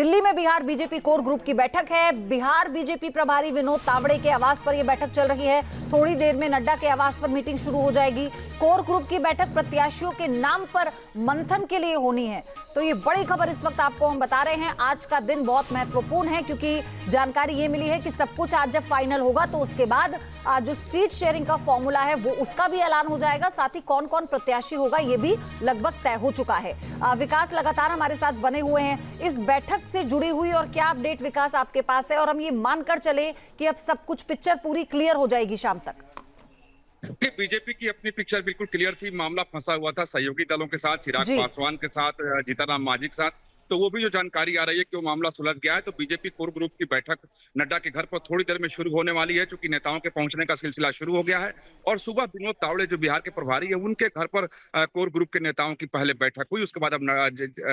दिल्ली में Bihar BJP core group की बैठक है। बिहार बीजेपी प्रभारी विनोद तावड़े के आवास पर यह बैठक चल रही है। थोड़ी देर में नड्डा के आवास पर मीटिंग शुरू हो जाएगी। कोर ग्रुप की बैठक प्रत्याशियों के नाम पर मंथन के लिए होनी है। तो ये बड़ी खबर इस वक्त आपको हम बता रहे हैं। आज का दिन बहुत महत्वपूर्ण है क्योंकि जानकारी ये मिली है कि सब कुछ आज जब फाइनल होगा तो उसके बाद जो सीट शेयरिंग का फॉर्मूला है वो उसका भी ऐलान हो जाएगा। साथ ही कौन कौन प्रत्याशी होगा ये भी लगभग तय हो चुका है। विकास लगातार हमारे साथ बने हुए हैं इस बैठक से जुड़ी हुई। और क्या अपडेट विकास आपके पास है, और हम ये मानकर चले कि अब सब कुछ पिक्चर पूरी क्लियर हो जाएगी शाम तक? बीजेपी की अपनी पिक्चर बिल्कुल क्लियर थी। मामला फंसा हुआ था सहयोगी दलों के साथ, चिराग पासवान के साथ, जीतनराम मांझी के साथ। तो वो भी जो जानकारी आ रही है कि वो मामला सुलझ गया है। तो बीजेपी कोर ग्रुप की बैठक नड्डा के घर पर थोड़ी देर में शुरू होने वाली है, क्योंकि नेताओं के पहुंचने का सिलसिला शुरू हो गया है। और सुबह विनोद तावड़े जो बिहार के प्रभारी है, उनके घर पर कोर ग्रुप के नेताओं की पहले बैठक हुई। उसके बाद अब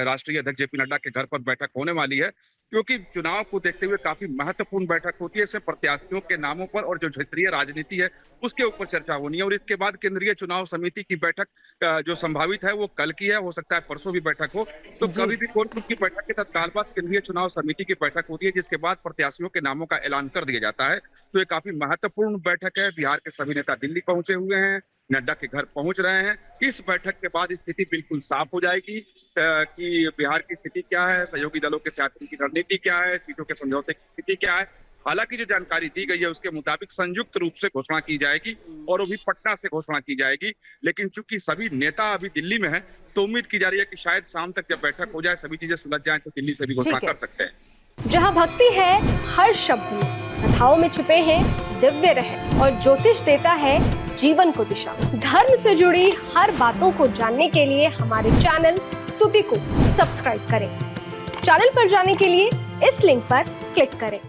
राष्ट्रीय अध्यक्ष जेपी नड्डा के घर पर बैठक होने वाली है, क्योंकि चुनाव को देखते हुए काफी महत्वपूर्ण बैठक होती है। इसमें प्रत्याशियों के नामों पर और जो क्षेत्रीय राजनीति है उसके ऊपर चर्चा होनी है। और इसके बाद केंद्रीय चुनाव समिति की बैठक जो संभावित है वो कल की है, हो सकता है परसों भी बैठक हो। तो कभी भी कोर ग्रुप की बैठक के तत्काल बाद केंद्रीय चुनाव समिति की बैठक होती है, जिसके बाद प्रत्याशियों के नामों का ऐलान कर दिया जाता है। तो ये काफी महत्वपूर्ण बैठक है। बिहार के सभी नेता दिल्ली पहुंचे हुए हैं, नड्डा के घर पहुंच रहे हैं। इस बैठक के बाद स्थिति बिल्कुल साफ हो जाएगी कि बिहार की स्थिति क्या है, सहयोगी दलों के साथ उनकी रणनीति क्या है, सीटों के समझौते की स्थिति क्या है। हालांकि जो जानकारी दी गई है उसके मुताबिक संयुक्त रूप से घोषणा की जाएगी और वो भी पटना से घोषणा की जाएगी। लेकिन चूंकि सभी नेता अभी दिल्ली में हैं, तो उम्मीद की जा रही है कि शायद शाम तक जब बैठक हो जाए, सभी चीजें सुलझ जाएं, तो दिल्ली से भी घोषणा कर सकते हैं। जहाँ भक्ति है हर शब्द में, कथाओं में छिपे हैं दिव्य रहस्य और ज्योतिष देता है जीवन को दिशा। धर्म से जुड़ी हर बातों को जानने के लिए हमारे चैनल स्तुति को सब्सक्राइब करें। चैनल पर जाने के लिए इस लिंक पर क्लिक करें।